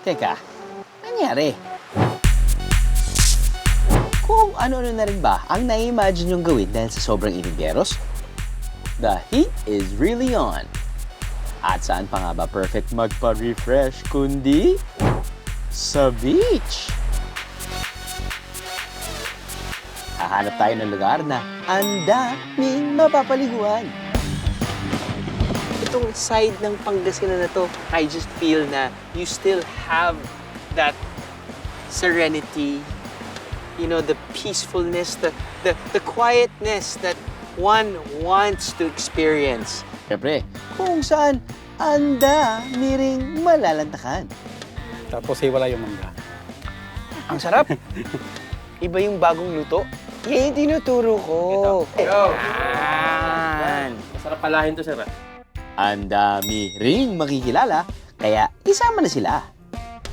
Teka, nangyari? Kung ano-ano na rin ba ang na-imagine yung gawin dahil sa sobrang inibyeros? The heat is really on. At saan pa nga ba perfect magpa-refresh kundi sa beach? Hahanap tayo ng lugar na ang daming mapapaliguan. Itong side ng Pangasinan na to, I just feel na you still have that serenity, you know, the peacefulness, the quietness that one wants to experience. Siyempre, kung saan ang dami ring malalantakan. Tapos wala yung mangga. Ang sarap! Iba yung bagong luto. Yan yung tinuturo ko. Yan. Masarap palahin to, sir. Ang dami ring makikilala, kaya isama na sila.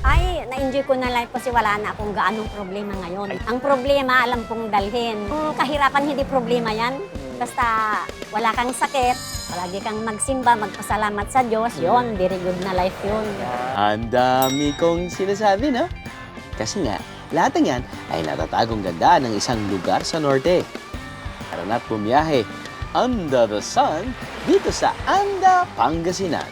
Ay, na-enjoy ko na lang kasi wala na akong gaanong problema ngayon. Ang problema, alam kong dalhin. Kung kahirapan, hindi problema yan. Basta wala kang sakit, palagi kang magsimba, magpasalamat sa Diyos, yon, very good na life yun. Ang dami kong sinasabi, no? Kasi nga, lahat ng yan ay natatagong ganda ng isang lugar sa norte. Tara na't bumiyahe under the sun dito sa Anda, Pangasinan.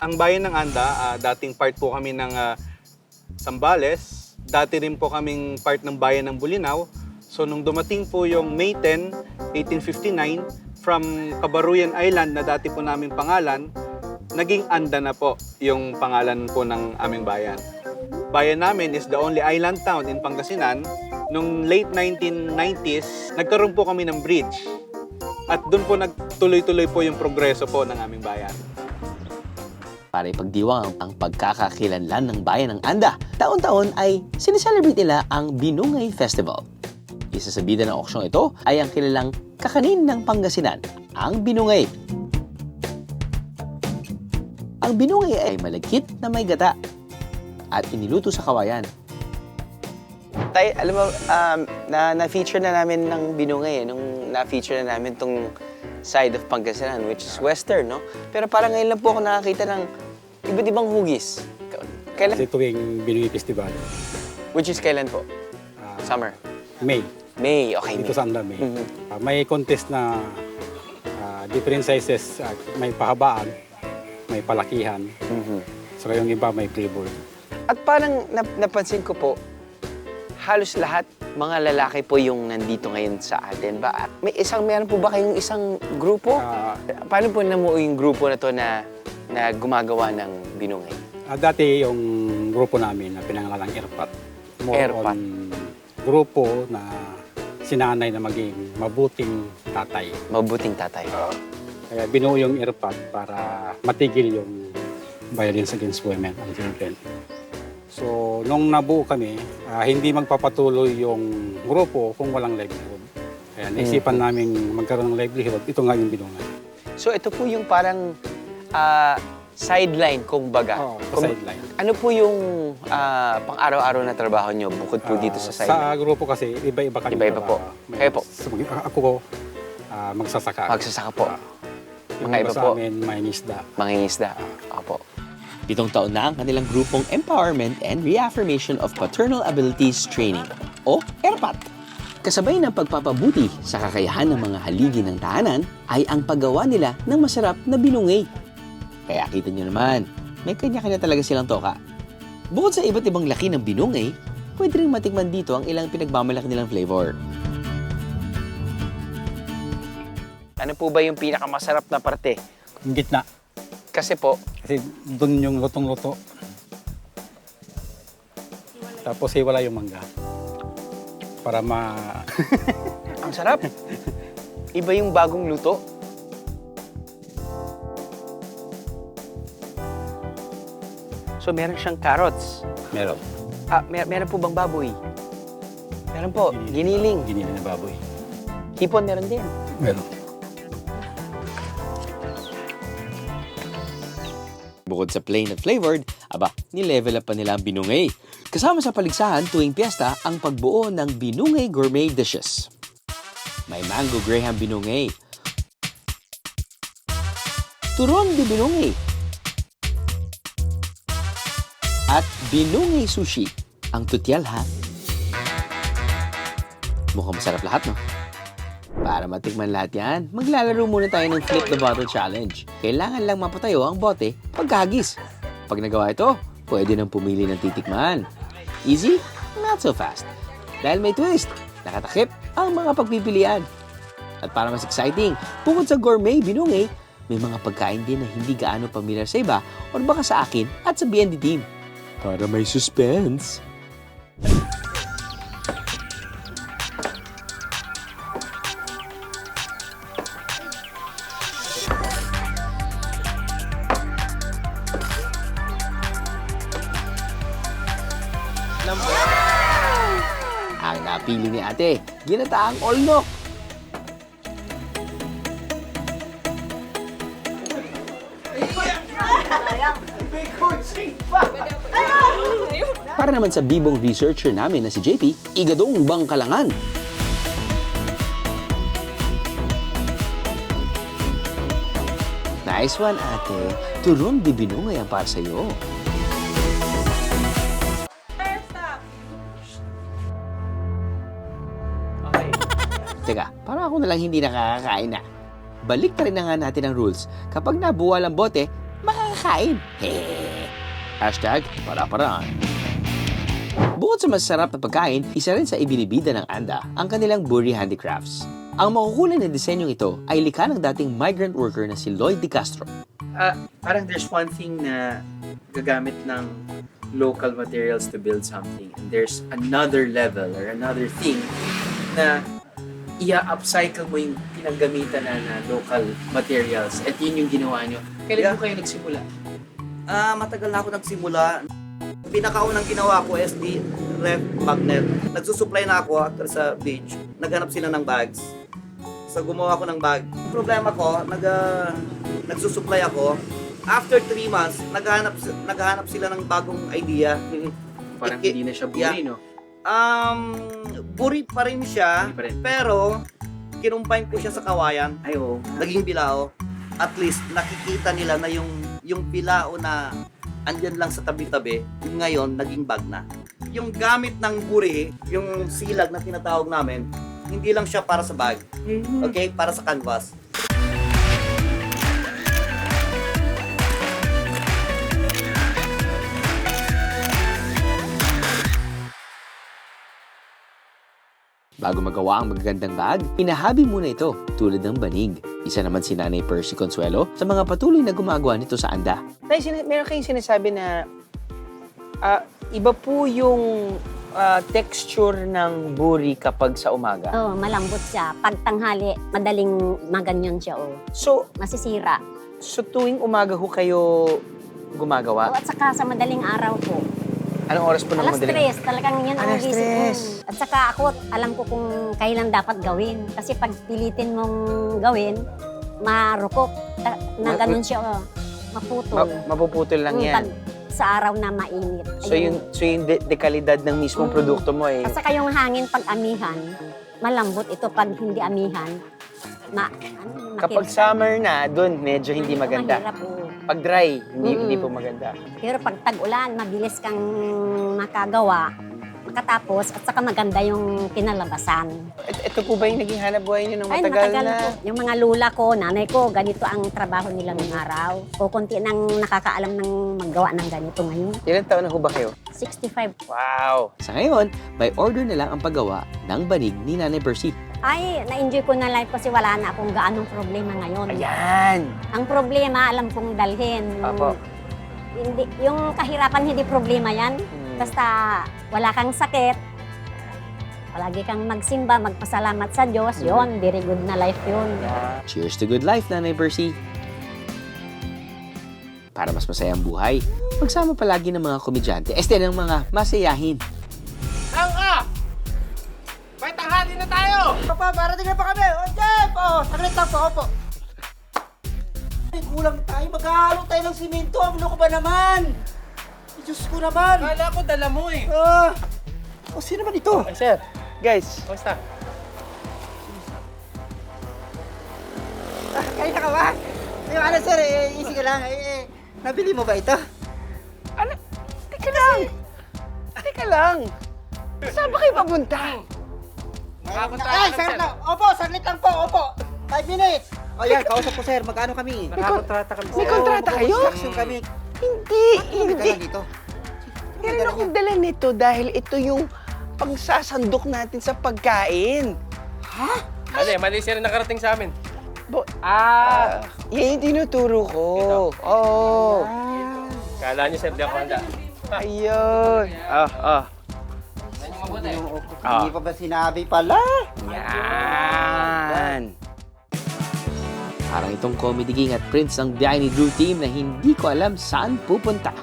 Ang bayan ng Anda, dating part po kami ng Zambales. Dati rin po kaming part ng bayan ng Bolinao. So nung dumating po yung May 10, 1859, from Cabaruyan Island na dati po naming pangalan, naging Anda na po yung pangalan po ng aming bayan. Bayan namin is the only island town in Pangasinan. Nung late 1990s, nagkaroon po kami ng bridge. At doon po nagtuloy-tuloy po yung progreso po ng aming bayan. Para ipagdiwang ang pagkakakilanlan ng bayan ng Anda, taon-taon ay sineselebrate nila ang Binungay Festival. Isa sa bida ng oksyong ito ay ang kilalang kakanin ng Pangasinan, ang Binungay. Ang Binungay ay malagkit na may gata at iniluto sa kawayan. Tay, alam mo, na-feature na namin ng Binungay, nung na-feature na namin tong side of Pangasinan, which is western, no? Pero parang ngayon lang po ako nakakita ng iba't ibang hugis. Kailan? Kasi tuwing Binungay Festival, Which is kailan po? Summer? May. May, okay. Dito May. sa Anda, May. Mhm. May contest na different sizes. May pahabaan, may palakihan. Mhm. So yung iba may flavor. At parang napansin ko po, halos lahat mga lalaki po yung nandito ngayon sa atin ba? At meron po ba kayong isang grupo? Paano po namuo yung grupo na to na gumagawa ng Binungay? Dati yung grupo namin na pinangalan Airpat. More Airpat. on grupo na sinanay na maging mabuting tatay. Mabuting tatay. Kaya binuo yung Airpat para matigil yung violence against women and children. So, nung nabuo kami, hindi magpapatuloy yung grupo kung walang livelihood. Kaya naisipan namin magkaroon ng livelihood. Ito nga yung Binungay. So ito po yung parang sideline, kung baga. Oo, sideline. Ano po yung pang-araw-araw na trabaho nyo bukod po dito sa Sa sideline? grupo kasi, iba-iba kami. Iba-iba po. Kayo po? Ako po, magsasaka. Magsasaka po. Yung Mga iba sa po? amin, may isda. Mangingisda. Opo. 7 taon na ang kanilang grupong Empowerment and Reaffirmation of Paternal Abilities Training o ERPAT. Kasabay ng pagpapabuti sa kakayahan ng mga haligi ng tahanan ay ang paggawa nila ng masarap na binungay. Kaya kita nyo naman, may kanya-kanya talaga silang toka. Bukod sa iba't ibang laki ng binungay, pwede rin matikman dito ang ilang pinagmamalaki nilang flavor. Ano po ba yung pinakamasarap na parte? Yung gitna. Kasi po, Kasi doon yung lutong-luto. Tapos wala yung mangga. Para ang sarap. Iba yung bagong luto. So meron siyang carrots. meron. Meron po bang baboy? Meron po. Giniling. Giniling na baboy. Hipon meron din. Meron. Bukod sa plain at flavored, ni-level up pa nila ang binungay. Kasama sa paligsahan tuwing piyesta ang pagbuo ng binungay gourmet dishes. May mango graham binungay, turon de binungay. At binungay sushi. Ang tutyal ha. Mukhang masarap lahat, no? Para matikman lahat yan, maglalaro muna tayo ng Flip the Bottle Challenge. Kailangan lang mapatayo ang bote pagkahagis. Pag nagawa ito, pwede nang pumili ng titikman. Easy? Not so fast. Dahil may twist, nakatakip ang mga pagpipilian. At para mas exciting, bukod sa gourmet binungay, may mga pagkain din na hindi gaano pamilyar sa iba o baka sa akin at sa BND team. Para may suspense. Ang napili ni ate, ginataang olnok. Para naman sa bibong researcher namin na si JP, igadong bangkalangan. Nice one, ate. Turon di binungay ang para sa'yo. Teka, parang ako na lang hindi nakakakain na. Balik na rin na nga natin ang rules. Kapag nabuwal ang bote, makakakain. Hehehe. Hashtag para-paraan. Bukod sa masarap na pagkain, isa rin sa ibinibida ng ANDA ang kanilang Buri Handicrafts. Ang makukulay na disenyong ito ay likha ng dating migrant worker na si Lloyd De Castro. Parang there's one thing na gagamit ng local materials to build something. And there's another level or another thing na i-upcycle mo yung pinanggamitan na local materials. At yun yung ginawa nyo. Kailan mo kayo nagsimula? Matagal na ako nagsimula. Pinakaunang ginawa ko, SD ref magnet. Nagsusupply na ako after sa beach. Naghanap sila ng bags. So gumawa ako ng bag. Ang problema ko, nagsusupply ako. After 3 months, naghahanap sila ng bagong idea. Parang hindi na siya buri, no? Buri pa rin siya, Buri pa rin. pero kinumpine ko siya sa kawayan. Ay, oo. Naging bilao. At least nakikita nila na yung bilao na andyan lang sa tabi-tabi, ngayon naging bag na. Yung gamit ng buri, yung silag na tinatawag namin, hindi lang siya para sa bag. Okay? Para sa canvas. Bago magawa ang magagandang bag, inahabi muna ito tulad ng banig. Isa naman si Nanay Percy Consuelo sa mga patuloy na gumagawa nito sa ANDA. Meron kayong sinasabi na iba po yung texture ng buri kapag sa umaga. Oh, malambot siya. Pag tanghali, madaling maganyan siya. Oh. So, Masisira. tuwing umaga ho kayo gumagawa? Oh, at saka sa madaling araw po. Anong oras po ng Alas madaling? 3, talagang yun ang Alas gising. 3. At saka ako, alam ko kung kailan dapat gawin. Kasi pag pilitin mong gawin, marukok. Na ganun siya, oh. Maputol. Mapuputol lang Pag yan. sa araw na mainit. So yung dekalidad ng mismong produkto mo eh. At saka yung hangin pag amihan, malambot ito pag hindi amihan. Kapag summer na, doon medyo hindi maganda. Mahirap, oh. Pag dry, hindi po maganda. Pero pag tag-ulan, mabilis kang makagawa, makatapos, at saka maganda yung kinalabasan. Ito po ba yung naging hanap buhay niyo ng Ay, matagal matagal na? po. Yung mga lula ko, nanay ko, ganito ang trabaho nila ng araw. O konti nang nakakaalam ng maggawa ng ganito ngayon. Ilan taon na ho ba kayo? 65. Wow! Sa ngayon, by order na lang ang paggawa ng banig ni Nanay Percy. Ay, na-enjoy ko na life kasi wala na akong gaanong problema ngayon. Ayan! Ang problema, alam kong dalhin. Apo. Hindi, yung kahirapan, hindi problema yan. Basta wala kang sakit, palagi kang magsimba, magpasalamat sa Diyos, yon, very good na life yun. Cheers to good life, Nanay Percy! Para mas masaya ang buhay, magsama palagi ng mga komedyante, ng mga masayahin. May tanghali na tayo! Papa, parating na pa kami! O, Jeff! O, saglit lang po, opo. Ay, kulang tayo. Maghahalo tayo ng simento. Ang loko ba naman? Diyos ko naman! Kala ko dala mo eh. O, sino ba ito? Ay, sir, guys, Basta. Kaya ka ba? Yung ano sir, easy ka lang. Nabili mo ba ito? Ano? Teka lang. Teka lang. Saan ba kayo papunta? Ay, sir na. Opo, saglit lang po. Opo. 5 minutes. O yan, kausap ko sir. Magkano kami? May kontrata kayo? Action kami. Hindi, Hindi. hindi. Dito. Meron akong dala nito dahil ito yung pangsasandok natin sa pagkain. Mali sir nakarating sa amin. Yan yung tinuturo ko. Oo. Kala niyo sir, di ako handa. Ayun. Hindi pa ba sinabi pala? Yan. Parang itong comedy king at prince ng biyahe ni Drew Team na hindi ko alam saan pupunta.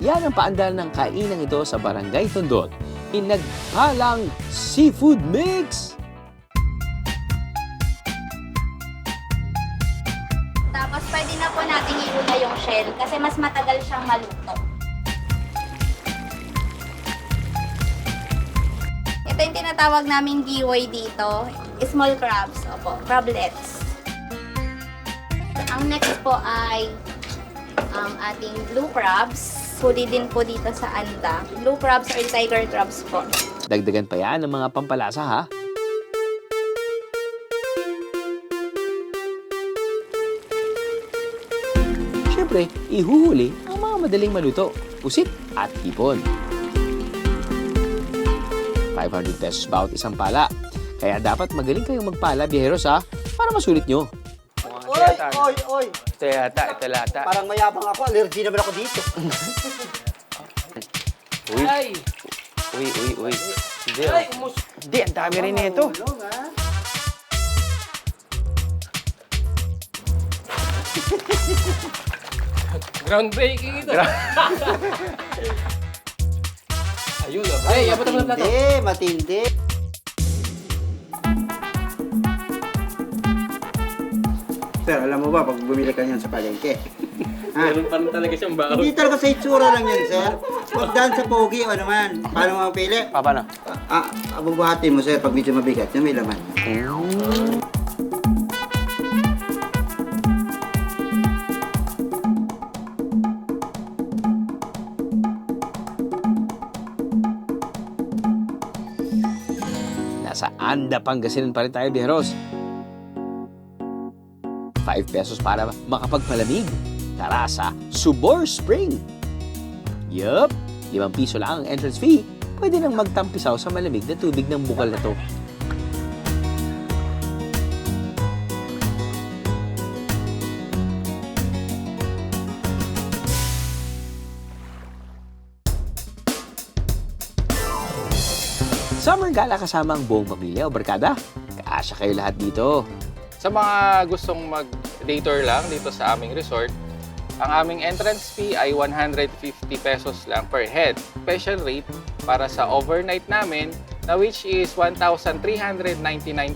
Yan ang paandar ng kainang ito sa Barangay Tondon. Inagpalang Seafood Mix! Tapos pwede na po natin iuna yung shell kasi mas matagal siyang maluto. Ito yung tinatawag naming giwoy dito. Small crabs. Opo, crablets. Ang next po ay ating blue crabs. Huli din po dito sa anda. Blue crabs or tiger crabs po. Dagdagan pa yan ng mga pampalasa ha. Siyempre, ihuhuli ang mga madaling maluto, pusit at hipon. 500 pesos bawat isang pala. Kaya dapat magaling kayong magpala, biyeros ha, para masulit nyo. Oy. Ito yata, ito lata. Parang mayabang ako. Allergy naman ako dito. Uy. Hindi, ang dami rin nito. Groundbreaking ito. Ayun o. Ay, abot ang plato. Matindi. Sir, alam mo ba, pag bumili ka niyan sa palengke, Meron pa rin talaga siyang baon. hindi talaga sa itsura lang yan, sir. Pag daan sa pogi o naman, paano mo mapili? Paano? Abubuhatin mo, sir, pag medyo mabigat, yung may laman. Nasa Anda, Pangasinan pa rin tayo, biyeros. 5 pesos para makapagpalamig. Tara sa Subor Spring. Yup, 5 piso lang ang entrance fee. Pwede nang magtampisaw sa malamig na tubig ng bukal na to. Summer gala kasama ang buong pamilya o barkada. Kaasya kayo lahat dito. Sa mga gustong mag-day tour lang dito sa aming resort, ang aming entrance fee ay 150 pesos lang per head. Special rate para sa overnight namin na which is 1,399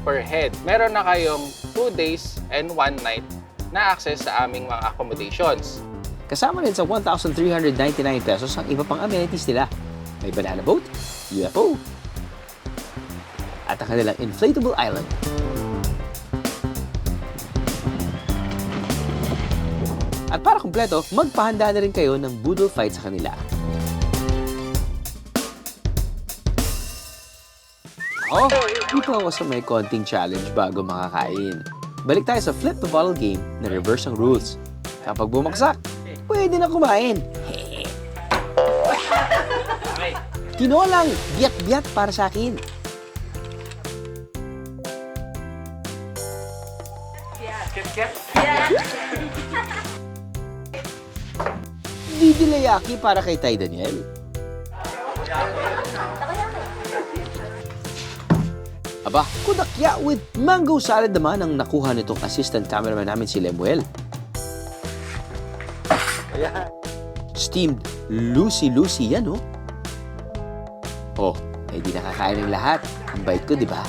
per head. Meron na kayong 2 days and 1 night na access sa aming mga accommodations. Kasama rin sa 1,399 pesos ang iba pang amenities nila. May banana boat, UFO, at ang kanilang inflatable island. At para kumpleto, magpahanda na rin kayo ng boodle fight sa kanila. Dito ako sa may konting challenge bago makakain. Balik tayo sa flip the bottle game na reverse ang rules. Kapag bumaksak, pwede na kumain. Tinolang, biyak-biyak para sa akin. Didilayaki para kay Tay Daniel. Aba, kudakya with mango salad naman ang nakuha nitong assistant cameraman namin si Lemuel. Steamed Lucy yan, oh. Oh, eh di nakakain ng lahat. Ang bait ko, di ba?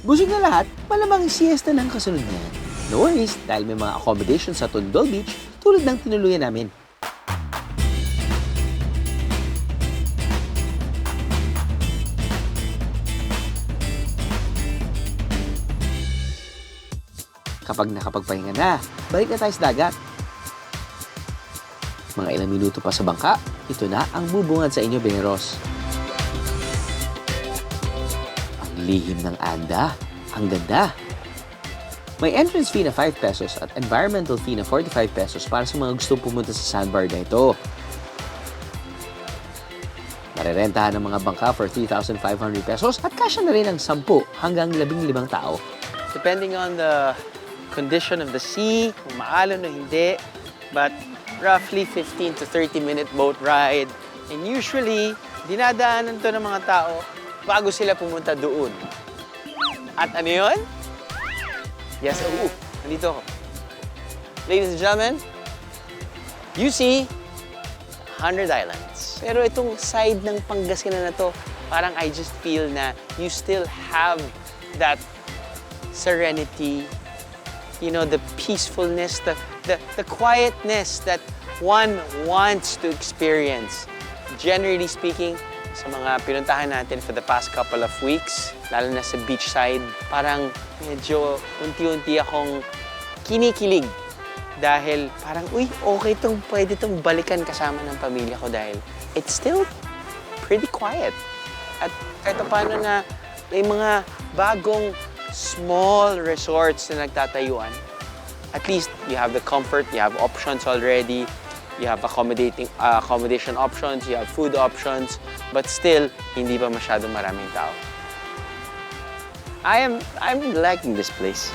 Busog na lahat, malamang siesta ng kasunod niyan. No worries, dahil may mga accommodations sa Tondo Beach tulad ng tinuluyan namin. Kapag nakapagpahinga na, balik na tayo sa dagat. Mga ilang minuto pa sa bangka, ito na ang bubungad sa inyo, Beneros. Ang lihim ng Anda, ang ganda. May entrance fee na 5 pesos at environmental fee na 45 pesos para sa mga gustong pumunta sa sandbar na ito. Marerentahan ng mga bangka for 3,500 pesos at kasya na rin ang 10 hanggang 15 tao. Depending on the condition of the sea, kung maalon o hindi, but roughly 15 to 30-minute boat ride. And usually, dinadaanan to ng mga tao bago sila pumunta doon. At ano yun? Yes, nandito ako. Ladies and gentlemen, you see 100 Islands. Pero itong side ng Pangasinan na to, parang I just feel na you still have that serenity, you know, the peacefulness, the quietness that one wants to experience. Generally speaking, sa mga pinuntahan natin for the past couple of weeks, lalo na sa beachside, parang medyo unti-unti akong kinikilig. Dahil parang, uy, okay pwede itong balikan kasama ng pamilya ko dahil it's still pretty quiet. At kahit paano na may mga bagong small resorts na nagtatayuan. At least you have the comfort, you have options already, you have accommodation options, you have food options, but still, hindi pa masyadong maraming tao. I'm liking this place.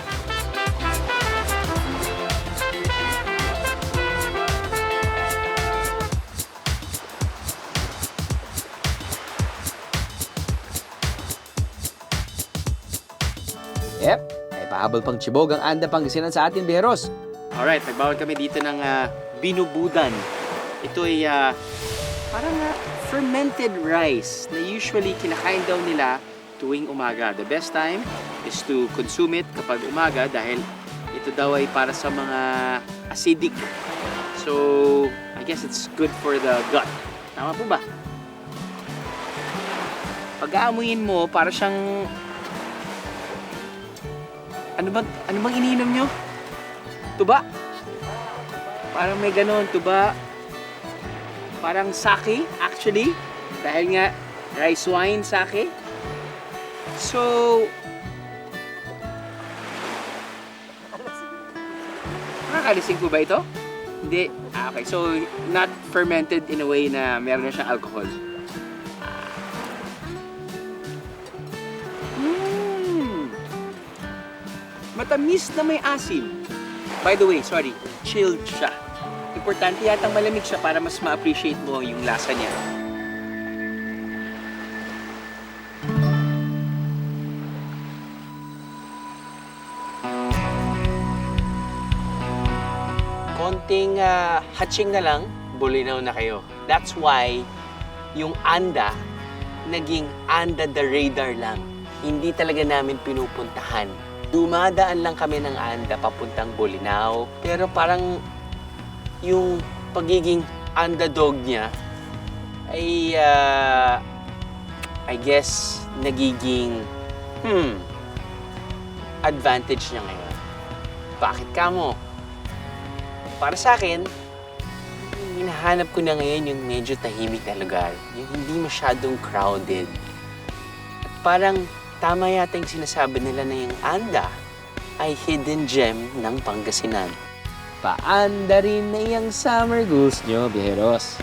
Yep, may pahabol pang Chibog ang Anda Pangasinan sa ating Beneros. Alright, nagbawal kami dito ng binubudan. Ito ay parang fermented rice na usually kinakain daw nila tuwing umaga. The best time is to consume it kapag umaga dahil ito daw ay para sa mga acidic. So, I guess it's good for the gut. Tama po ba? Pag-aamuin mo, para siyang... Ano bang iniinom nyo? Tuba? Parang may ganon, tuba. Parang sake, actually. Dahil nga, rice wine, sake. So, nakakalising po ba ito? Hindi. Okay, so not fermented in a way na meron na siyang alcohol. Matamis na may asim. By the way, sorry, chilled siya. Importante yatang malamig siya para mas ma-appreciate mo yung lasa niya. Konting hatching na lang, bulinaw na kayo. That's why yung Anda naging under the radar lang. Hindi talaga namin pinupuntahan. Dumadaan lang kami ng Anda papuntang Bolinao. Pero parang yung pagiging underdog niya ay, I guess, nagiging advantage niya ngayon. Bakit ka mo? Para sa akin, hinahanap ko na ngayon yung medyo tahimik na lugar. Yung hindi masyadong crowded. At parang tama yata yung sinasabi nila na yung Anda ay hidden gem ng Pangasinan. Paanda rin na yung summer goose nyo, Beneros.